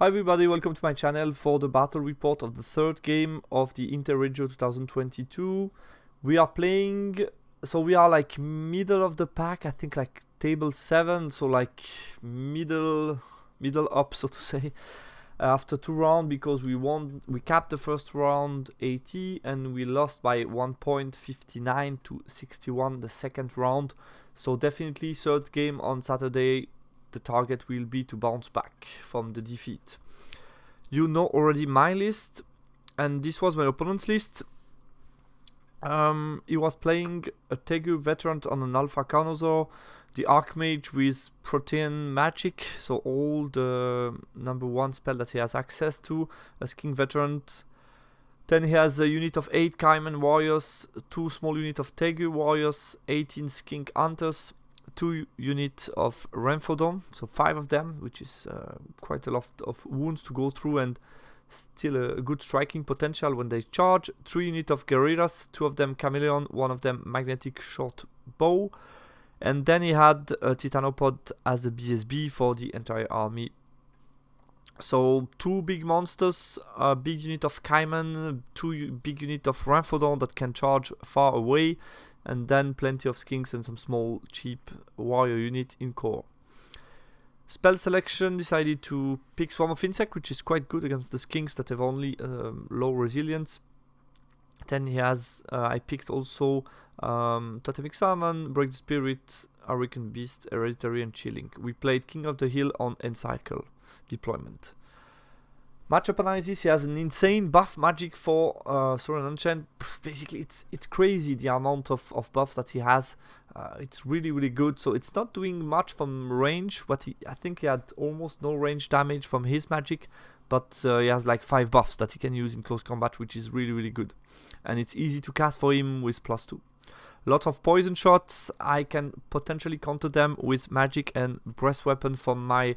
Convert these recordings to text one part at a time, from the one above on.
everybody, welcome to my channel for the battle report of the third game of the Interregio 2022. We are playing, so we are like middle of the pack, I think like table 7, so like middle up, so to say, after 2 rounds, because we capped the first round 80 and we lost by 1.59 to 61 the second round. So definitely third game on Saturday, the target will be to bounce back from the defeat. You know already my list, and this was my opponent's list. He was playing a Tegu veteran on an Alpha Carnosaur, the Archmage with Protean Magic, so all the number 1 spell that he has access to, a King veteran. Then he has a unit of 8 Cayman Warriors, 2 small units of Tegu Warriors, 18 Skink Hunters, 2 units of Remphodon, so 5 of them, which is quite a lot of wounds to go through and still a good striking potential when they charge. 3 units of Guerrillas, 2 of them Chameleon, 1 of them Magnetic Short Bow. And then he had a Titanopod as a BSB for the entire army. So 2 big monsters, a big unit of Cayman, 2 big units of Remphodon that can charge far away, and then plenty of skinks and some small cheap warrior unit in core. Spell selection, decided to pick Swarm of Insect, which is quite good against the skinks that have only low resilience. Then he has, I picked also Totemic Salmon, Break the Spirit, Hurricane Beast, Hereditary and Chilling. We played King of the Hill on End-Cycle deployment. Matchup analysis, he has an insane buff magic for Saurian Enchant. Basically, it's crazy the amount of buffs that he has. It's really good. So it's not doing much from range, but I think he had almost no range damage from his magic. But he has like 5 buffs that he can use in close combat, which is really good. And it's easy to cast for him with +2. Lots of poison shots. I can potentially counter them with magic and breast weapon from my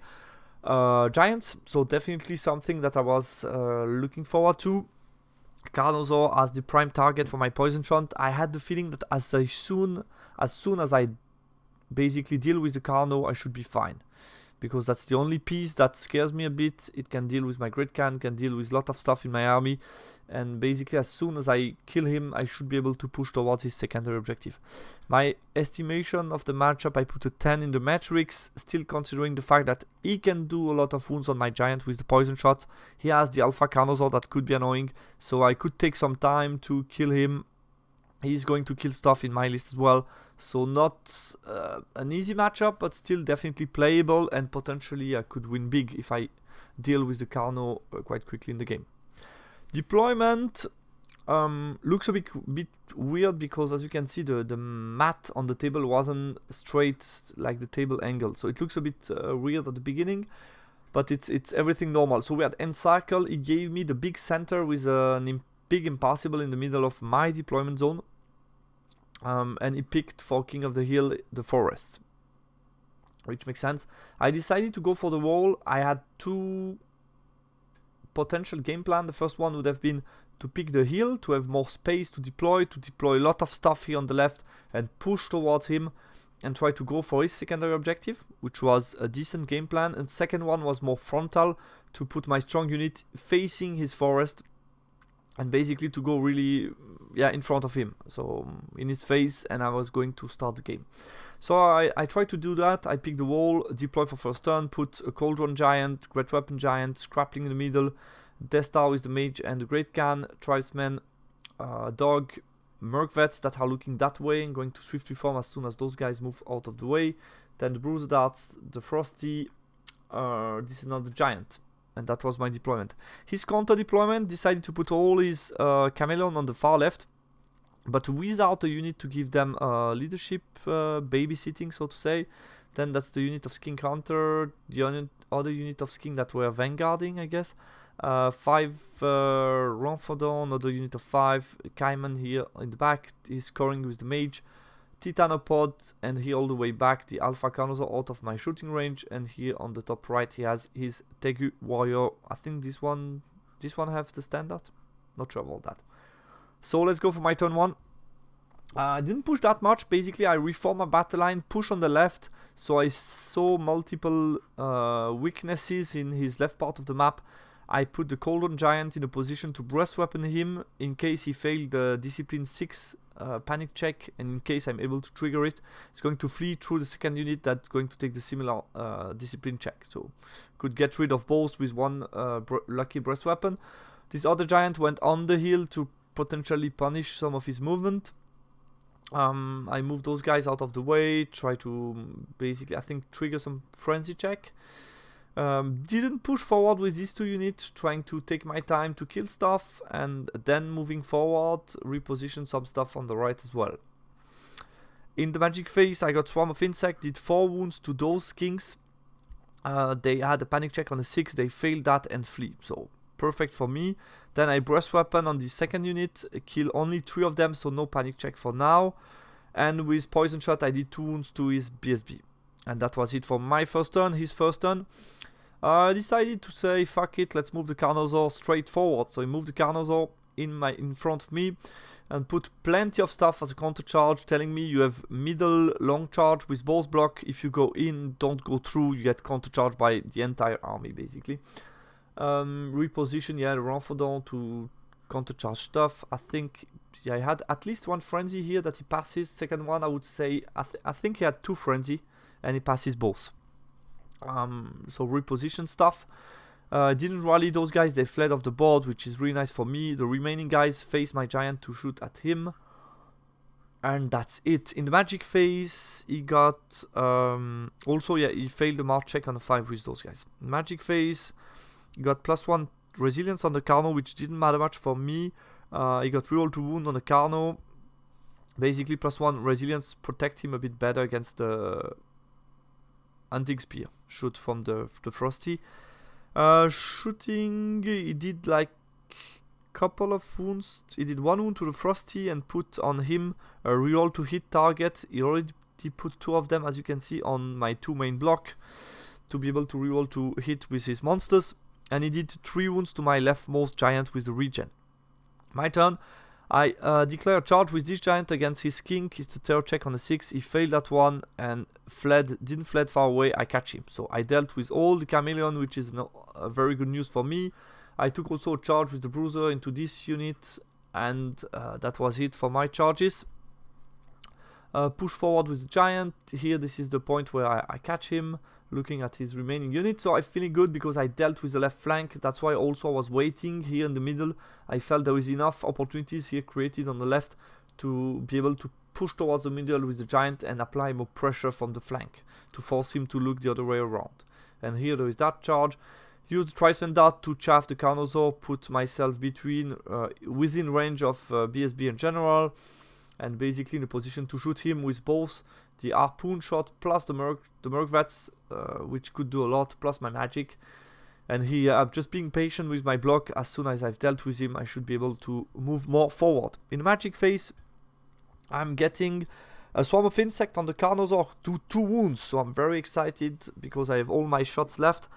giants, so definitely something that I was looking forward to. Carnosaur as the prime target for my poison shot. I had the feeling that as soon as I basically deal with the Carno, I should be fine, because that's the only piece that scares me a bit. It can deal with my Great Can deal with a lot of stuff in my army, and basically as soon as I kill him, I should be able to push towards his secondary objective. My estimation of the matchup, I put a 10 in the matrix, still considering the fact that he can do a lot of wounds on my giant with the poison shot. He has the Alpha Carnosaur that could be annoying, so I could take some time to kill him. He's going to kill stuff in my list as well, so not an easy matchup, but still definitely playable, and potentially I could win big if I deal with the Carno quite quickly in the game. Deployment looks a bit weird, because as you can see, the mat on the table wasn't straight like the table angle, so it looks a bit weird at the beginning, but it's everything normal. So we had end cycle. He gave me the big center with a big impassable in the middle of my deployment zone. And he picked for King of the Hill the forest, which makes sense. I decided to go for the wall. I had 2 potential game plan. The first one would have been to pick the hill, to have more space to deploy a lot of stuff here on the left and push towards him and try to go for his secondary objective, which was a decent game plan. And second one was more frontal, to put my strong unit facing his forest and basically to go really in front of him, so in his face, and I was going to start the game. So I tried to do that. I picked the wall, deploy for first turn, put a Cauldron Giant, Great Weapon Giant, Scrappling in the middle, Death Star with the Mage and the Great Can, Tribesmen, Dog, Merc Vets that are looking that way and going to Swift Reform as soon as those guys move out of the way. Then the Bruiser Darts, the Frosty, this is not the Giant. And that was my deployment. His counter deployment decided to put all his Chameleon on the far left, but without a unit to give them leadership, babysitting, so to say. Then that's the unit of Skink Hunter, the other unit of Skink that were vanguarding, I guess. 5 Remphodon, another unit of 5, Cayman here in the back, he's scoring with the Mage. Titanopod, and here all the way back the Alpha Carnosaur out of my shooting range, and here on the top right he has his Tegu Warrior. I think this one has the standard, not sure about that. So let's go for my turn 1. I didn't push that much. Basically, I reformed my battle line, push on the left, so I saw multiple weaknesses in his left part of the map. I put the Cauldron Giant in a position to breast weapon him in case he failed the Discipline 6 panic check, and in case I'm able to trigger it, it's going to flee through the second unit that's going to take the similar Discipline check. So could get rid of both with one lucky breast weapon. This other Giant went on the hill to potentially punish some of his movement. I moved those guys out of the way, try to basically, I think, trigger some frenzy check. Didn't push forward with these two units, trying to take my time to kill stuff, and then moving forward, reposition some stuff on the right as well. In the magic phase, I got Swarm of Insect, did 4 wounds to those kings. They had a panic check on the 6, they failed that and flee, so perfect for me. Then I breast weapon on the second unit, kill only 3 of them, so no panic check for now. And with poison shot I did 2 wounds to his BSB. And that was it for my first turn. His first turn, I decided to say fuck it, let's move the Carnosaur straight forward. So I moved the Carnosaur in front of me and put plenty of stuff as a counter charge, telling me you have middle long charge with both block. If you go in, don't go through, you get counter charged by the entire army basically. Reposition, yeah, the Renfordant to counter charge stuff. I think, yeah, I had at least 1 frenzy here that he passes. Second one, I would say, I think he had 2 frenzy and he passes both. So reposition stuff. Didn't rally those guys, they fled off the board, which is really nice for me. The remaining guys face my Giant to shoot at him. And that's it. In the magic phase, he got, also, yeah, he failed the march check on the 5 with those guys. In magic phase, he got +1 resilience on the Carno, which didn't matter much for me. He got reroll to wound on the Carno. Basically, +1 resilience protect him a bit better against the hunting spear shoot from the Frosty. Shooting, he did like couple of wounds. He did 1 wound to the Frosty and put on him a reroll to hit target. He already put 2 of them, as you can see, on my 2 main block to be able to reroll to hit with his monsters. And he did 3 wounds to my leftmost Giant with the regen. My turn. I declare a charge with this Giant against his king. It's a terror check on the 6. He failed that one and didn't fled far away. I catch him. So I dealt with all the chameleon, which is very good news for me. I took also a charge with the bruiser into this unit, and that was it for my charges. Push forward with the Giant. Here, this is the point where I catch him, looking at his remaining unit. So I'm feeling good because I dealt with the left flank. That's why also I was waiting here in the middle. I felt there is enough opportunities here created on the left to be able to push towards the middle with the Giant and apply more pressure from the flank to force him to look the other way around. And here there is that charge. Use the Trispan Dart to chaff the Carnosaur, put myself between, within range of BSB and General, and basically in a position to shoot him with both the harpoon shot plus the Merc Vats, which could do a lot, plus my magic. And here I'm just being patient with my block. As soon as I've dealt with him, I should be able to move more forward. In the magic phase, I'm getting a Swarm of Insect on the Carnosaur to 2 wounds, so I'm very excited because I have all my shots left.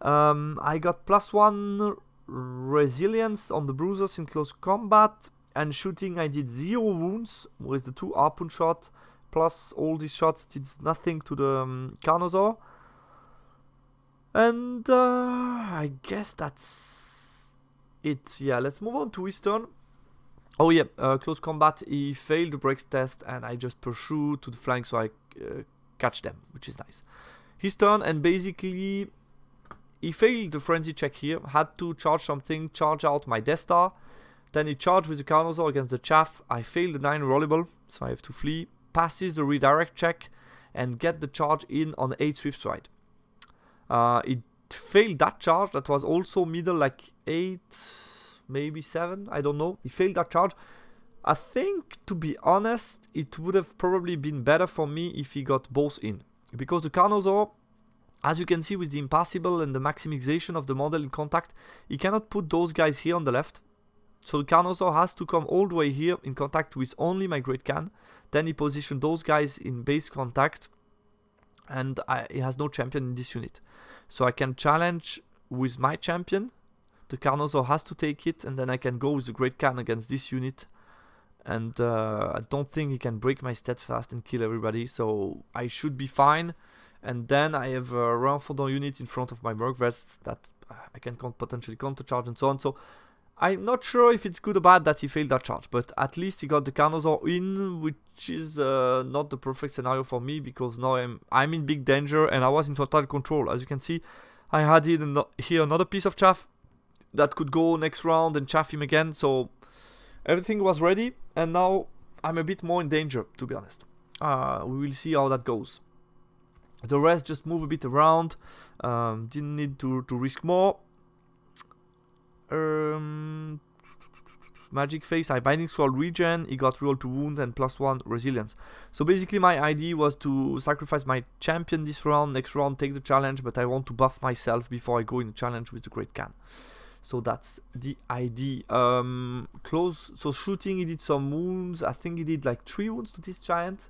I got +1 resilience on the bruisers in close combat, and shooting I did 0 wounds with the 2 harpoon shots, plus all these shots did nothing to the Carnosaur. And I guess that's it. Yeah, let's move on to his turn. Oh yeah, close combat, he failed the break test and I just pursue to the flank so I catch them, which is nice. His turn, and basically he failed the frenzy check here, had to charge something, charge out my Death Star. Then he charged with the Carnosaur against the chaff. I failed the 9 rollable, so I have to flee. Passes the redirect check and get the charge in on 8 Swift Stride. It failed that charge, that was also middle like 8, maybe 7, I don't know. He failed that charge. I think, to be honest, it would have probably been better for me if he got both in. Because the Carnosaur, as you can see with the Impassable and the maximization of the model in contact, he cannot put those guys here on the left. So the Carnosaur has to come all the way here in contact with only my Great Khan. Then he positioned those guys in base contact. And he has no champion in this unit. So I can challenge with my champion. The Carnosaur has to take it. And then I can go with the Great Khan against this unit. and I don't think he can break my steadfast and kill everybody, so I should be fine. And then I have a Renfordant unit in front of my Merc Vest that I can potentially countercharge and so on. So I'm not sure if it's good or bad that he failed that charge, but at least he got the Carnosaur in, which is not the perfect scenario for me, because now I'm in big danger and I was in total control. As you can see, I had here another piece of chaff that could go next round and chaff him again, so everything was ready, and now I'm a bit more in danger, to be honest. We will see how that goes. The rest just move a bit around, didn't need to risk more. Magic Face, I Binding Scroll regen, he got reroll to wound and +1 resilience. So basically my idea was to sacrifice my champion this round, next round take the challenge, but I want to buff myself before I go in the challenge with the Great Khan. So that's the idea. Close, so shooting, he did some wounds. I think he did like 3 wounds to this giant.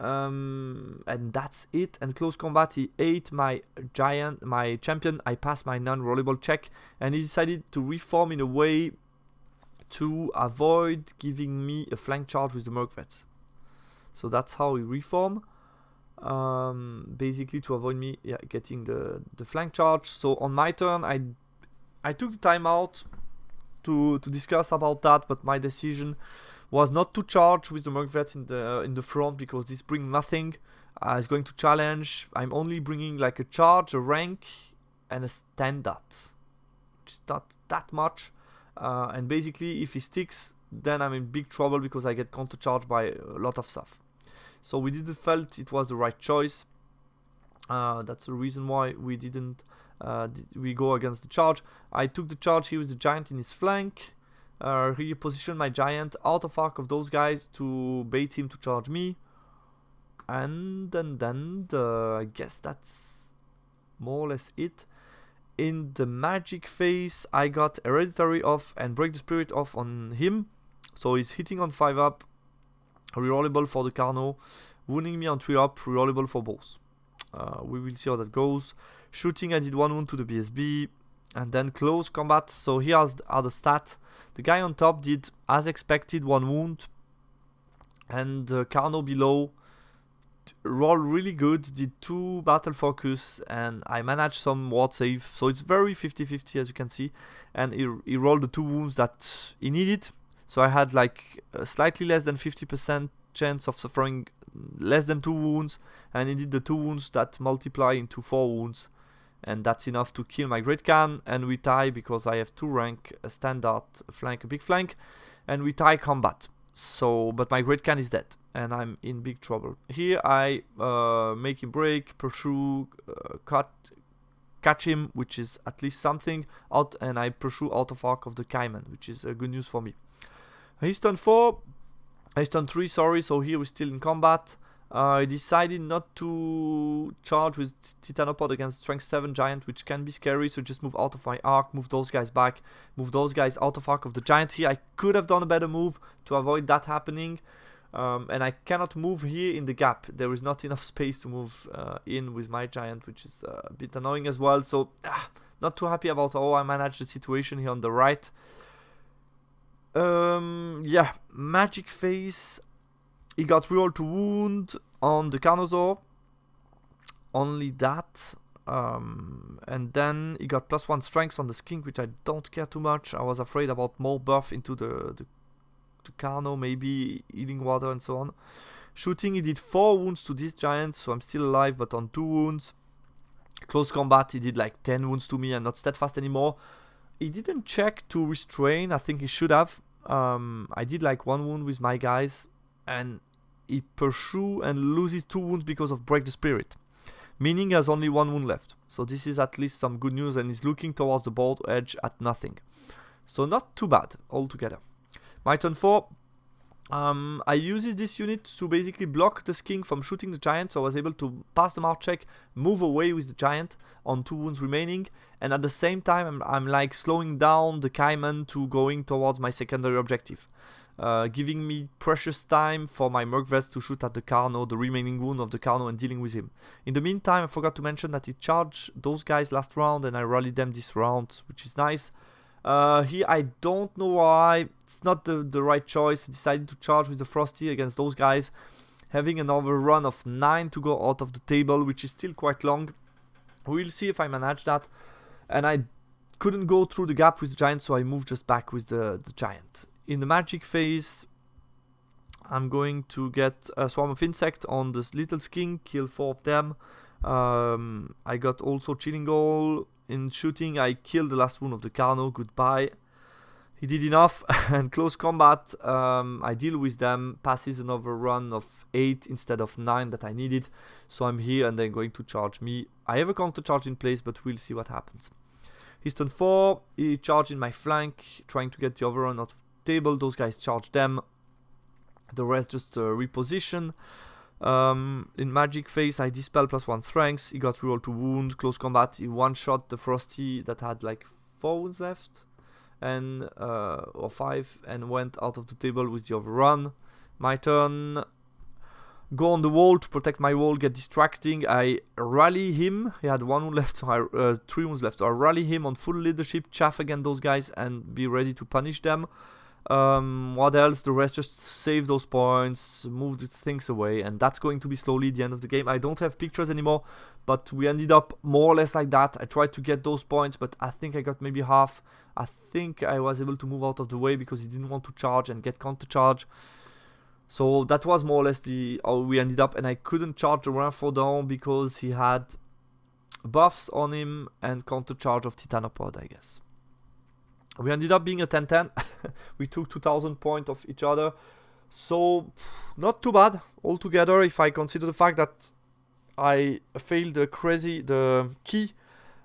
And that's it. And close combat, he ate my champion. I passed my non-rollable check, and he decided to reform in a way to avoid giving me a flank charge with the Merc Vets. So that's how he reform. Basically to avoid me getting the flank charge. So on my turn, I took the time out to discuss about that, but my decision was not to charge with the Merc Vets in the front, because this brings nothing. It's going to challenge. I'm only bringing like a charge, a rank, and a standard, which is not that much. And basically, if he sticks, then I'm in big trouble because I get counter charged by a lot of stuff. So we didn't felt it was the right choice. That's the reason why we didn't we go against the charge. I took the charge here with the giant in his flank. Repositioned my giant out of arc of those guys to bait him to charge me, and then I guess that's more or less it. In the magic phase, I got hereditary off and break the spirit off on him, so he's hitting on 5 up, rerollable for the Carno, wounding me on 3 up, rerollable for both. We will see how that goes. Shooting, I did 1 wound to the BSB. And then close combat, so here are the stats. The guy on top did, as expected, 1 wound. And the Carno below rolled really good, did 2 battle focus, and I managed some ward save. So it's very 50-50, as you can see. And he rolled the 2 wounds that he needed. So I had like a slightly less than 50% chance of suffering less than 2 wounds. And he did the 2 wounds that multiply into 4 wounds. And that's enough to kill my Great Khan, and we tie because I have 2 rank, a standard, a flank, a big flank, and we tie combat. So, but my Great Khan is dead, and I'm in big trouble. Here I make him break, pursue, catch him, which is at least something, out, and I pursue out of arc of the Cayman, which is good news for me. He's turn 4, he's turn 3, sorry, so here we're still in combat. I decided not to charge with Titanopod against Strength 7 Giant, which can be scary, so just move out of my arc, move those guys back, move those guys out of arc of the Giant here. I could have done a better move to avoid that happening, and I cannot move here in the gap. There is not enough space to move in with my Giant, which is a bit annoying as well, so not too happy about how I managed the situation here on the right. Yeah, Magic Face. He got reroll to wound on the Carnosaur. Only that. And then he got +1 strength on the skink, which I don't care too much. I was afraid about more buff into the Carno, maybe eating water and so on. Shooting, he did 4 wounds to this giant, so I'm still alive, but on 2 wounds. Close combat, he did like 10 wounds to me and not steadfast anymore. He didn't check to restrain. I think he should have. I did like 1 wound with my guys, and he pursue and loses 2 wounds because of break the spirit, meaning he has only 1 wound left. So this is at least some good news, and he's looking towards the board edge at nothing. So not too bad altogether. My turn 4. I uses this unit to basically block the skink from shooting the giant, so I was able to pass the mark check, move away with the giant on 2 wounds remaining, and at the same time I'm like slowing down the Cayman to going towards my secondary objective, giving me precious time for my Merc Vest to shoot at the Carno, the remaining wound of the Carno, and dealing with him. In the meantime, I forgot to mention that he charged those guys last round and I rallied them this round, which is nice. Here I don't know why, it's not the right choice. I decided to charge with the Frosty against those guys, having another run of 9 to go out of the table, which is still quite long. We'll see if I manage that. And I couldn't go through the gap with the giant, so I moved just back with the giant. In the magic phase, I'm going to get a swarm of insect on this little skink, kill 4 of them. I got also chilling goal. In shooting, I killed the last one of the Carno. Goodbye. He did enough. And close combat, I deal with them. Passes another run of 8 instead of 9 that I needed. So I'm here and they're going to charge me. I have a counter charge in place, but we'll see what happens. He's turn 4. He charged in my flank, trying to get the overrun out of the table. Those guys charge them. The rest just reposition. In magic phase, I dispel +1 strength. He got reroll to wound. Close combat, he one-shot the Frosty that had like 4 wounds left, and or 5, and went out of the table with the overrun. My turn. Go on the wall to protect my wall. Get distracting. I rally him. He had 1 wound left, so I 3 wounds left. So I rally him on full leadership, chaff against those guys, and be ready to punish them. What else? The rest just save those points, move the things away, and that's going to be slowly the end of the game. I don't have pictures anymore, but we ended up more or less like that. I tried to get those points, but I think I got maybe half. I think I was able to move out of the way because he didn't want to charge and get counter charge. So that was more or less how we ended up, and I couldn't charge the run 4 down because he had buffs on him and counter charge of T9A pod, I guess. We ended up being a 10-10. We took 2,000 points of each other. So, not too bad altogether if I consider the fact that I failed the key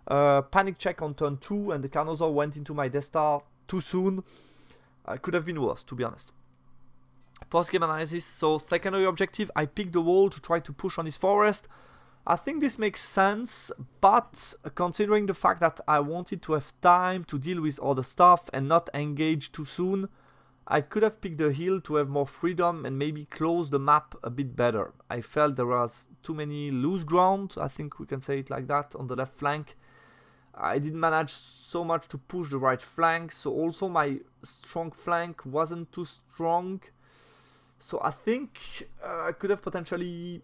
panic check on turn 2 and the Carnosaur went into my Death Star too soon. It could have been worse, to be honest. Post-game analysis. So, secondary objective, I picked the wall to try to push on his forest. I think this makes sense, but considering the fact that I wanted to have time to deal with other stuff and not engage too soon, I could have picked the hill to have more freedom and maybe close the map a bit better. I felt there was too many loose ground, I think we can say it like that, on the left flank. I didn't manage so much to push the right flank, so also my strong flank wasn't too strong. So I think I could have potentially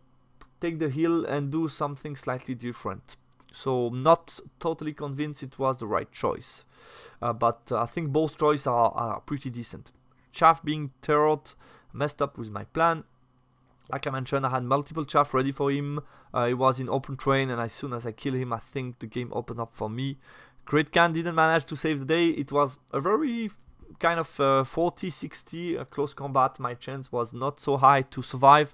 take the hill and do something slightly different. So not totally convinced it was the right choice. But I think both choices are pretty decent. Chaff being terrored messed up with my plan. Like I mentioned, I had multiple chaff ready for him. He was in open terrain, and as soon as I kill him, I think the game opened up for me. Great Khan didn't manage to save the day. It was a very kind of 40-60 close combat. My chance was not so high to survive,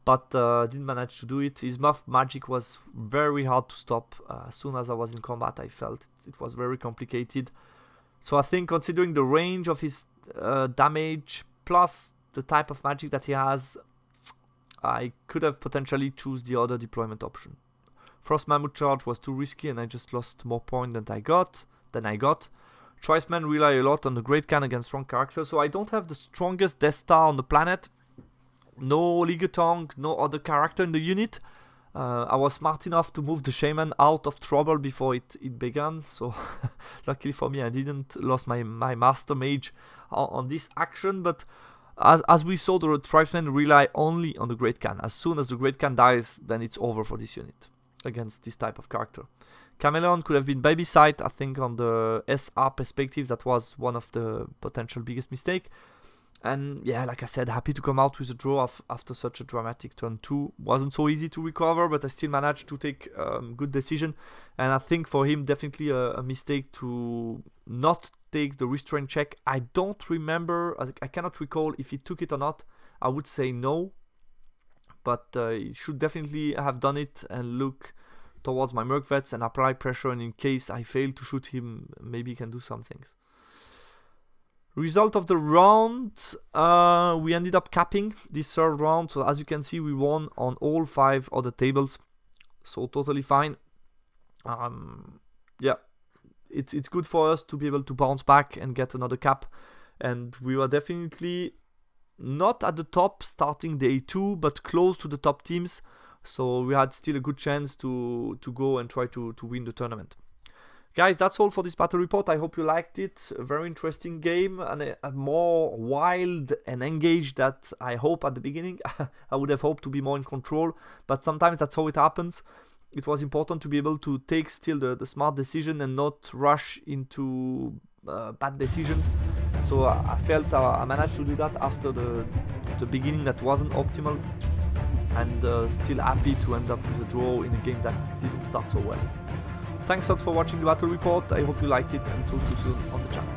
but didn't manage to do it. His muff magic was very hard to stop. As soon as I was in combat, I felt it was very complicated. So I think considering the range of his damage plus the type of magic that he has, I could have potentially choose the other deployment option. Frost Mammoth Charge was too risky and I just lost more points than I got. Tricemen rely a lot on the Great Khan against strong characters, so I don't have the strongest Death Star on the planet. No Ligatong, no other character in the unit. I was smart enough to move the Shaman out of trouble before it began, so luckily for me I didn't lose my Master Mage on this action, but as we saw, the Tribesmen rely only on the Great Khan. As soon as the Great Khan dies, then it's over for this unit against this type of character. Chameleon could have been baby side. I think on the SR perspective, that was one of the potential biggest mistake. And yeah, like I said, happy to come out with a draw after such a dramatic turn 2. Wasn't so easy to recover, but I still managed to take good decision. And I think for him, definitely a mistake to not take the restraint check. I don't remember, I cannot recall if he took it or not. I would say no, but he should definitely have done it and look towards my Merc Vets and apply pressure, and in case I fail to shoot him, maybe he can do some things. Result of the round, we ended up capping this third round, so as you can see we won on all 5 other tables, so totally fine. Yeah, it's good for us to be able to bounce back and get another cap, and we were definitely not at the top starting day 2, but close to the top teams, so we had still a good chance to go and try to win the tournament. Guys, that's all for this battle report. I hope you liked it. A very interesting game and a more wild and engaged that I hope at the beginning. I would have hoped to be more in control, but sometimes that's how it happens. It was important to be able to take still the smart decision and not rush into bad decisions. So I felt I managed to do that after the beginning that wasn't optimal, and still happy to end up with a draw in a game that didn't start so well. Thanks a lot for watching the battle report. I hope you liked it, and talk to you soon on the channel.